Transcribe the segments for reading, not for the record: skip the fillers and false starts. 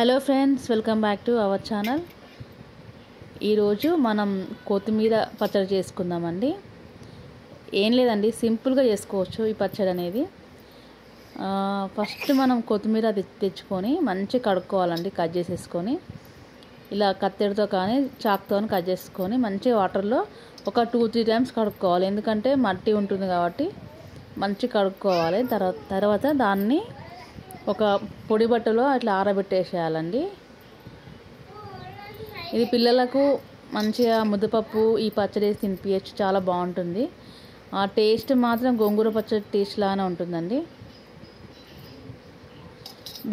Hello friends, welcome back to our channel. ఈరోజు మనం కొత్తిమీర పచ్చడి చేసుకుందామండి. ఏం లేదండి, సింపుల్గా చేసుకోవచ్చు ఈ పచ్చడి అనేది. ఫస్ట్ మనం కొత్తిమీర తెచ్చుకొని మంచిగా కడుక్కోవాలండి. కట్ చేసేసుకొని ఇలా కత్తెరతో కానీ చాక్తో కట్ చేసుకొని మంచిగా వాటర్లో ఒక 2-3 టైమ్స్ కడుక్కోవాలి. ఎందుకంటే మట్టి ఉంటుంది కాబట్టి మంచిగా కడుక్కోవాలి. తర్వాత దాన్ని ఒక పొడి బట్టలో అట్లా ఆరబెట్టేసేయాలండి. ఇది పిల్లలకు మంచిగా ముద్దపప్పు ఈ పచ్చడి తినిపించచ్చు, చాలా బాగుంటుంది. ఆ టేస్ట్ మాత్రం గోంగూర పచ్చడి టేస్ట్ లానే ఉంటుందండి.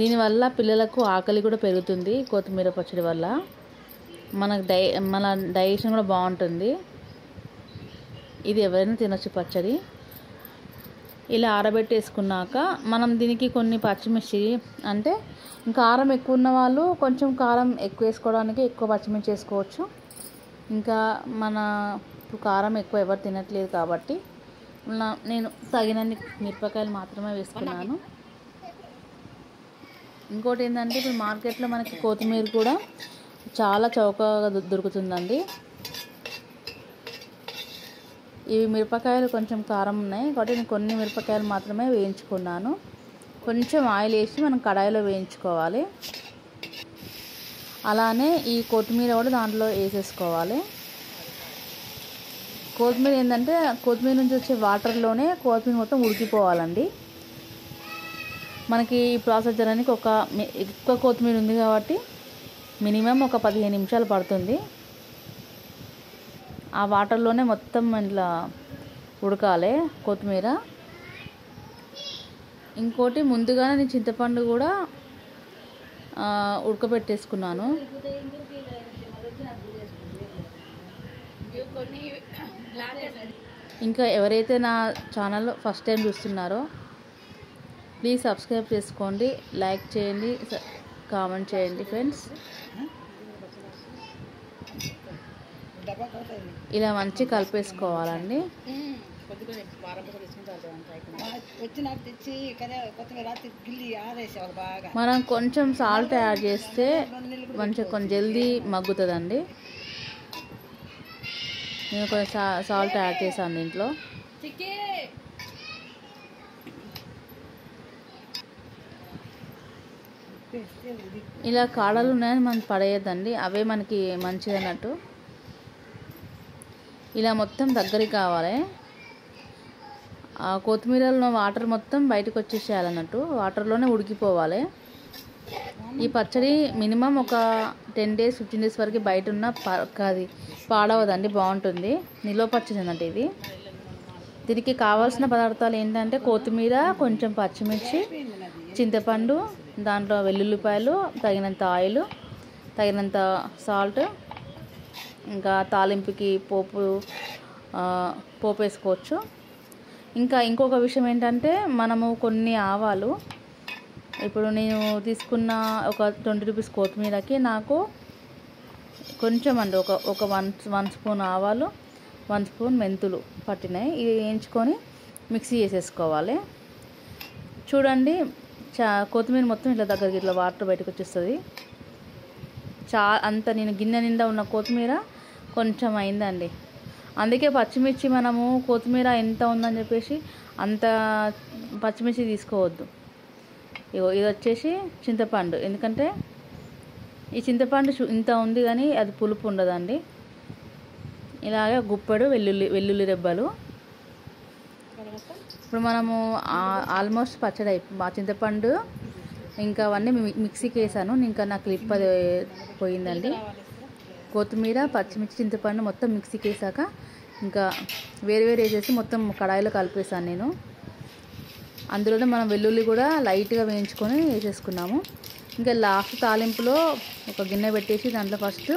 దీనివల్ల పిల్లలకు ఆకలి కూడా పెరుగుతుంది. కొత్తిమీర పచ్చడి వల్ల మన డైజెషన్ కూడా బాగుంటుంది. ఇది ఎవరైనా తినొచ్చు పచ్చడి. ఇలా ఆరబెట్టేసుకున్నాక మనం దీనికి కొన్ని పచ్చిమిర్చి, అంటే కారం ఎక్కువ ఉన్న వాళ్ళు కొంచెం కారం ఎక్కువ వేసుకోవడానికి ఎక్కువ పచ్చిమిర్చి వేసుకోవచ్చు. ఇంకా కారం ఎక్కువ ఎవరు తినట్లేదు కాబట్టి నేను తగినన్ని మిరపకాయలు మాత్రమే వేసుకున్నాను. ఇంకోటి ఏంటంటే, ఇప్పుడు మార్కెట్లో మనకి కొత్తిమీర కూడా చాలా చౌకగా దొరుకుతుందండి. ఇవి మిరపకాయలు కొంచెం కారం ఉన్నాయి కాబట్టి నేను కొన్ని మిరపకాయలు మాత్రమే వేయించుకున్నాను. కొంచెం ఆయిల్ వేసి మనం కడాయిలో వేయించుకోవాలి. అలానే ఈ కొత్తిమీర కూడా దాంట్లో వేసేసుకోవాలి. కొత్తిమీర ఏంటంటే, కొత్తిమీర నుంచి వచ్చే వాటర్లోనే కొత్తిమీర మొత్తం ఉడికిపోవాలండి. మనకి ఈ ప్రాసెస్ చేయడానికి ఎక్కువ కొత్తిమీర ఉంది కాబట్టి మినిమం ఒక 15 నిమిషాలు పడుతుంది. ఆ వాటర్లోనే మొత్తం ఇట్లా ఉడకాలి కొత్తిమీర. ఇంకోటి, ముందుగానే నేను చింతపండు కూడా ఉడకబెట్టేసుకున్నాను. ఇంకా ఎవరైతే నా ఛానల్ ఫస్ట్ టైం చూస్తున్నారో ప్లీజ్ సబ్స్క్రైబ్ చేసుకోండి, లైక్ చేయండి, కామెంట్ చేయండి ఫ్రెండ్స్. ఇలా మంచి కలిపేసుకోవాలండి. మనం కొంచెం సాల్ట్ యాడ్ చేస్తే మంచిగా కొంచెం జల్దీ మగ్గుతుందండి. నేను కొంచెం సాల్ట్ యాడ్ చేశాను దీంట్లో. ఇలా కాడలు ఉన్నాయని మనం పడేయద్దండి, అవే మనకి మంచిది అన్నట్టు. ఇలా మొత్తం దగ్గరికి కావాలి. ఆ కొత్తిమీరలో వాటర్ మొత్తం బయటకు వచ్చేసేయాలన్నట్టు, వాటర్లోనే ఉడికిపోవాలి. ఈ పచ్చడి మినిమం ఒక 10 days 15 days వరకు బయట ఉన్న అది పాడవదండి, బాగుంటుంది. నిల్వ పచ్చడి అన్నట్టు ఇది. దీనికి కావాల్సిన పదార్థాలు ఏంటంటే, కొత్తిమీర, కొంచెం పచ్చిమిర్చి, చింతపండు, దాంట్లో వెల్లుల్లిపాయలు, తగినంత ఆయిల్, తగినంత సాల్ట్, ఇంకా తాలింపుకి పోపు వేసుకోవచ్చు. ఇంకొక విషయం ఏంటంటే, మనము కొన్ని ఆవాలు, ఇప్పుడు నేను తీసుకున్న ఒక 20 రూపీస్ కొత్తిమీరకి నాకు కొంచెం అండి ఒక 1 స్పూన్ ఆవాలు, 1 స్పూన్ మెంతులు పట్టినాయి. ఇవి వేయించుకొని మిక్సీ చేసేసుకోవాలి. చూడండి, కొత్తిమీర మొత్తం ఇట్లా దగ్గరికి ఇట్లా వాటర్ బయటకు వచ్చేస్తుంది. అంత నేను గిన్నె నిండా ఉన్న కొత్తిమీర కొంచెం అయిందండి. అందుకే పచ్చిమిర్చి మనము కొత్తిమీర ఎంత ఉందని చెప్పేసి అంత పచ్చిమిర్చి తీసుకోవద్దు. ఇది వచ్చేసి చింతపండు, ఎందుకంటే ఈ చింతపండు ఇంత ఉంది కానీ అది పులుపు ఉండదండి. ఇలాగే గుప్పెడు వెల్లుల్లి రెబ్బలు. ఇప్పుడు మనము ఆల్మోస్ట్ పచ్చడి మా చింతపండు ఇంకా అవన్నీ మిక్సీకి వేసాను. ఇంకా నా క్లిప్ అది పోయిందండి. కొత్తిమీర, పచ్చిమిర్చి, చింతపండు మొత్తం మిక్సీకి వేసాక ఇంకా వేరు వేసేసి మొత్తం కడాయిలో కలిపేసాను నేను. అందులోనే మనం వెల్లుల్లి కూడా లైట్గా వేయించుకొని వేసేసుకున్నాము. ఇంకా లాస్ట్ తాలింపులో ఒక గిన్నె పెట్టేసి దాంట్లో ఫస్ట్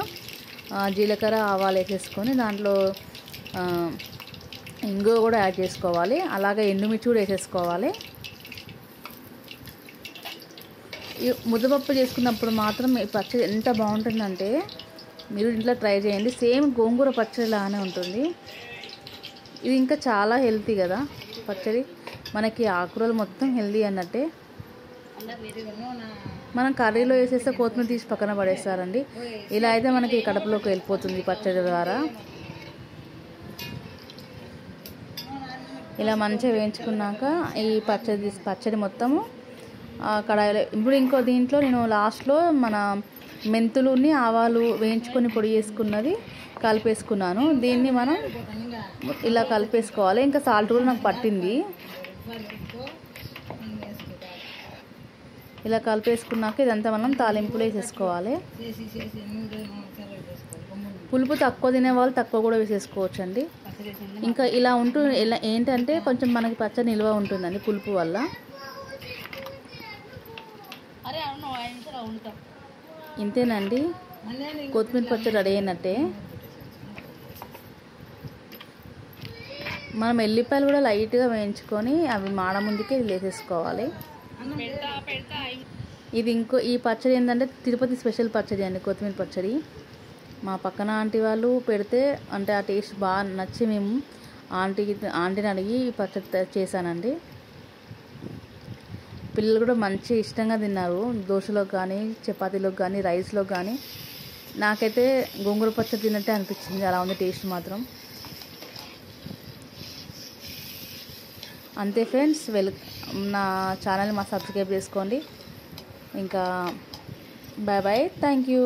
జీలకర్ర, ఆవాలు వేసేసుకొని దాంట్లో ఇంగువ కూడా యాడ్ చేసుకోవాలి. అలాగే ఎండుమిర్చి కూడా వేసేసుకోవాలి. ఈ ముద్దపప్పు చేసుకున్నప్పుడు మాత్రం ఈ పచ్చడి ఎంత బాగుంటుందంటే మీరు ఇంట్లో ట్రై చేయండి. సేమ్ గోంగూర పచ్చడి లానే ఉంటుంది. ఇది ఇంకా చాలా హెల్తీ కదా పచ్చడి. మనకి ఆకుకూరలు మొత్తం హెల్తీ అన్నట్టే. మనం కర్రీలో వేసేస్తే కొత్తిమీర తీసి పక్కన పడేస్తారండి. ఇలా అయితే మనకి కడుపులోకి వెళ్ళిపోతుంది పచ్చడి ద్వారా. ఇలా మంచిగా వేయించుకున్నాక ఈ పచ్చడి మొత్తము కడాయిలో ఇప్పుడు ఇంకో దీంట్లో నేను లాస్ట్లో మన మెంతులుని ఆవాలు వేయించుకొని పొడి చేసుకున్నది కలిపేసుకున్నాను. దీన్ని మనం ఇలా కలిపేసుకోవాలి. ఇంకా సాల్ట్ కూడా నాకు పట్టింది. ఇలా కలిపేసుకున్నాక ఇదంతా మనం తాలింపులో వేసేసుకోవాలి. పులుపు తక్కువ తినేవాళ్ళు తక్కువ కూడా వేసేసుకోవచ్చు అండి. ఇంకా ఇలా ఇలా ఏంటంటే కొంచెం మనకి పచ్చడి నిల్వ ఉంటుందండి పులుపు వల్ల. ఇంతేనండి, కొత్తిమీర పచ్చడి రెడీ అయినట్టే. మనం ఎల్లిపాయలు కూడా లైట్గా వేయించుకొని అవి మాడ ముందుకే వేసేసుకోవాలి. ఇది ఈ పచ్చడి ఏంటంటే తిరుపతి స్పెషల్ పచ్చడి అండి, కొత్తిమీర పచ్చడి. మా పక్కన ఆంటీ వాళ్ళు పెడితే అంటే ఆ టేస్ట్ బాగా నచ్చి మేము ఆంటీని అడిగి ఈ పచ్చడి చేశానండి. పిల్లలు కూడా మంచి ఇష్టంగా తిన్నారు, దోశలోకి కానీ చపాతీలోకి కానీ రైస్లోకి కానీ. నాకైతే గోంగూర పచ్చడి తిన్నట్టే అనిపించింది, అలా ఉంది టేస్ట్ మాత్రం. అంతే ఫ్రెండ్స్, నా ఛానల్ని సబ్స్క్రైబ్ చేసుకోండి. ఇంకా బాయ్ బాయ్, థ్యాంక్ యూ.